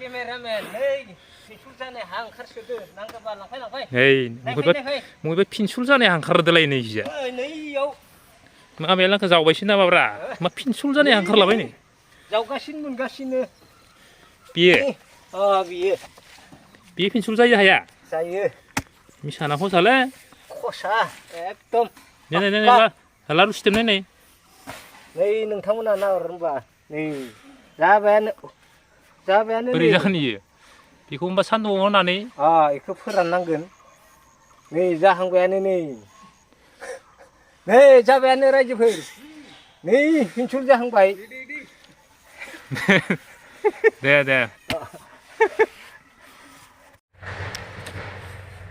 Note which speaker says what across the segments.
Speaker 1: cameramen नै फिनसुल जानाय हा ओंखारसोदो नांगौबा लांफाय
Speaker 2: मबेबा फिनसुल जानाय ओंखारदोलाय नै इजा
Speaker 1: नैयाव
Speaker 2: माबाया लांखो जावबायसो नामाब्रा मा फिनसुल जानाय ओंखारलाबाय नै
Speaker 1: जावगासिनो मोनगासिनो
Speaker 2: बियो
Speaker 1: बियो
Speaker 2: फिनसुल जायो हाया
Speaker 1: जायो
Speaker 2: मिसाना खसालै
Speaker 1: खसा एकदम
Speaker 2: नै लारु सिथेबनाय नै
Speaker 1: नोंथांमोना नाहर होनबा नै जाबायानो
Speaker 2: बोरै जागोन इयो बेखौ होनबा सान्दुंआव होनानै
Speaker 1: बेखौ फोराननांगोन नै जाहांबायानो नै जाबायानो रायजोफोर नै फिनसुल जाहांबाय
Speaker 2: दे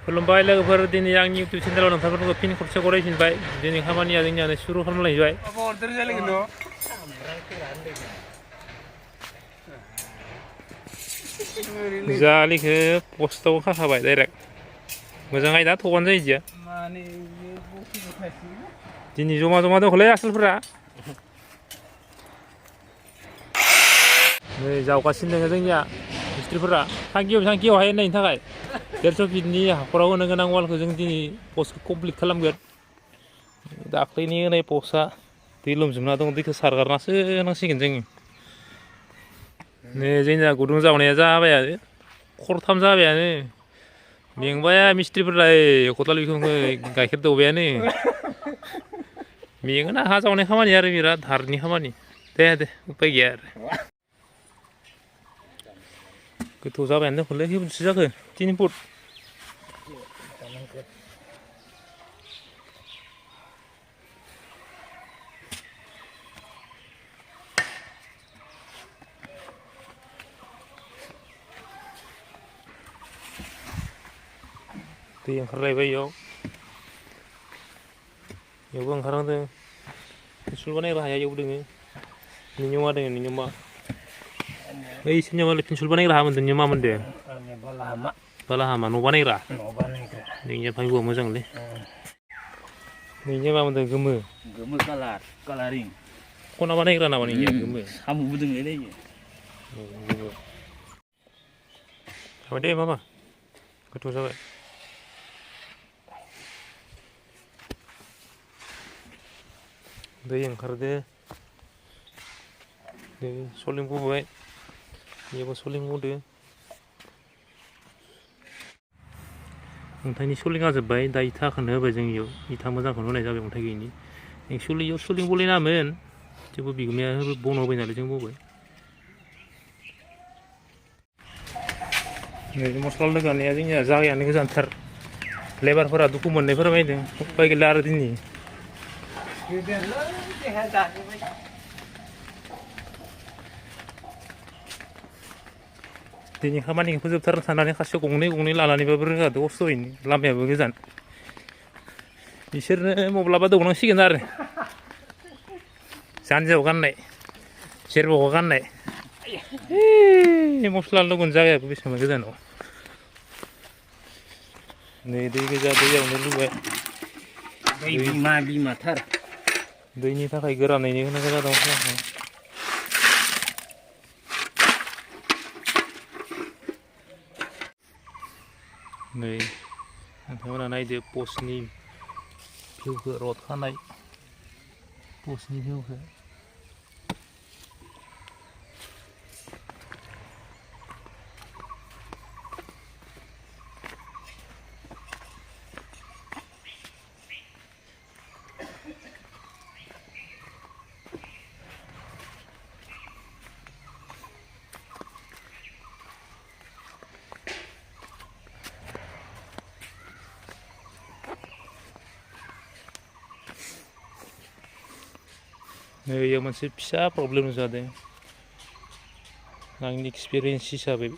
Speaker 2: खुलुमबाय लोगोफोर दिनै आंनि इउटुब चेनेलाव नोंथांफोरखौ फिन खेबसे गरायफिनबाय दिनै खामानिया जोंनियानो सुरु खालामलायबाय जालिखौ पस्टआव खाखाबाय डाइरेक्ट मोजाङै दा थगानो जायो इदिया दिनै जमा दंखौलै आसोलफोरा नै जावगासिनो दङ जोंनिया मिस्ट्रिफोरा थांखियावहाय होननायनि थाखाय 150 फिटनि हाखराव होनो गोनां वालखौ जों दिनै पस्टखौ कमप्लिट खालामगोन दाख्लैनि होनाय पस्टआ दै लोमजोबना दं दैखौ सारगारनासो होनांसिगोन जोङो नै जोंनिया गुदुं जावनाया जाबायानो खरथाम जाबायानो मेंबाय मिस्ट्रिफोरा खदाल बिखुंखौ गाइखेर दौबायानो मेङोना हा जावनाय खामानि आरो बिराद हार्डनि खामानि दे उपाय गैया आरो गोथौ जाबायानो दंखोलै खै फुटसो जाखो 3 फुट दै ओंखारलायबाय इयावबो ओंखारहांदों फिनसुल बानायग्रा हाया इयाव दोङो नियमा दोङो नियमा ओइ सोरनियावबा फिनसुल बानायग्रा हा मोनदों मा मोनदों बालाहामा न' बानायग्रा नोंनिया भाग्यआ मोजांलै नोंनिया मा मोनदों गोमो
Speaker 1: कालारिं
Speaker 2: खना बानायग्रा नामा नोंनिया गोमो
Speaker 1: साम'बो दोंलै
Speaker 2: गोमो जाबाय दे मामा गोथौ जाबाय दै ओंखारदो दै सलिं बुबाय बेयावबो सलिं बुदो अन्थाइनि सलिङा जोब्बाय दा इथाखौनो होबाय जों इयाव इथा मोजांखौनो होनाय जाबाय अन्थाइ गैयिनि एक्सुवेलि इयाव सलिं बलायनामोन थेवबो बिगोमाया बन होबाय नालाय जों बबाय नै मस्ला लोगोनाया जोंनिया जागायानो गोजानथार लेबारफोरा दुखु मोननायफोरा बायदों उपाय गैला आरो दिनै दिनै खामानिखौ फोजोबथारनो साननानै खासेयाव गंनै लानानैबाबो रोगादो खस्थ'यैनो लामायाबो गोजान बिसोरनो मब्लाबा दौनांसिगोन आरो जानजियाव गाननाय सेरबायाव गाननाय मस्ला लगन जागायाबो बेसेबां गोजानाव नै दै गोजा दैयावनो लुबाय
Speaker 1: बिमाथार
Speaker 2: दैनि थाखाय गोरानैनो होनांगौ जादों नै नोंथांमोना नायदो पस्टनि भिउखौ रड खानाय पस्टनि भिउखौ बेयाव मोनसे फिसा प्रब्लेम जादों आंनि एक्सपिरियेन्स हिसाबै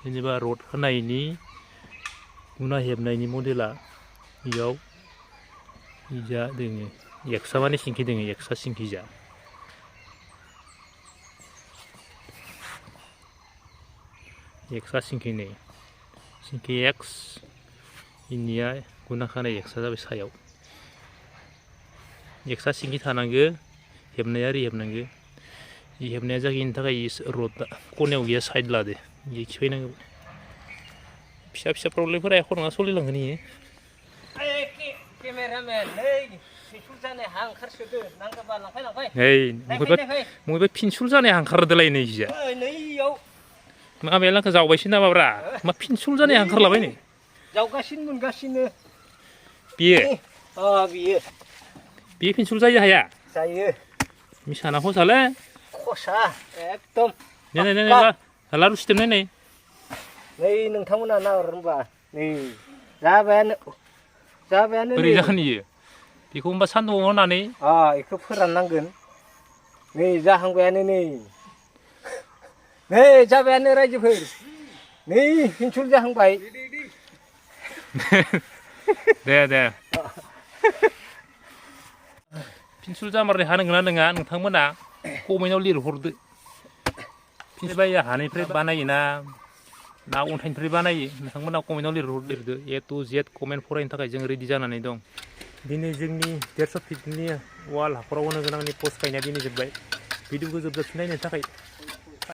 Speaker 2: जेनेबा रड होनायनि गुना हेबनायनि मडेला इयाव इजा दोङो एक्सा माने सिंखि दोङो एक्सा सिंखिजा एक्सा सिंखि नै सिंखि एक्स इनिया गुना खानाय एक्सा जाबाय सायाव एक्सा सिंखि थानांगो हेबनाया ओरै हेबनांगो हेबनाया जायिनि थाखाय रडआ खनायाव गैया साइड लादो इयो खिफैनांगौ फिसा फिसा प्रब्लेमफोरा एख' नङा सोलिलांगोन इयो
Speaker 1: केमेरामेन नै फिनसुल जानाय हा ओंखारसोदो नांगौबा लांफाय
Speaker 2: मबेबा फिनसुल जानाय ओंखारदोलाय नै इजा
Speaker 1: नैयाव
Speaker 2: माबाया लांखौ जावबायसो नामाब्रा मा फिनसुल जानाय ओंखारलाबाय नै
Speaker 1: जावगासिनो मोनगासिनो
Speaker 2: बियो
Speaker 1: बियो
Speaker 2: बे फिनसुल जायो हाया
Speaker 1: जायो
Speaker 2: मिसाना खसालै
Speaker 1: खसा एकदम
Speaker 2: नै लारु सिथेबनाय नै
Speaker 1: नोंथांमोना नाहर होनबा नै जाबायानो
Speaker 2: बोरै जागोन इयो बेखौ होनबा सान्दुंआव होनानै
Speaker 1: बेखौ फोराननांगोन नै जाहांबायानो नै जाबायानो रायजोफोर नै फिनसुल जाहांबाय
Speaker 2: दे फिनसुल जामारनाय हा नंगौना नङा नोंथांमोना कमेन्टआव लिरहरदो फिनसुल बाया हानिफ्राय बानायोना ना अन्थाइनिफ्राय बानायो नोंथांमोना कमेन्टआव लिरदो A to Z कमेन्ट फरायनो थाखाय जों रेडि जानानै दं दिनै जोंनि 150 फिटनि वाल हाखराव होनो गोनांनि पस्ट गायनाया दिनै जोब्बाय भिडिअखौ जोबजासिम नायनो थाखाय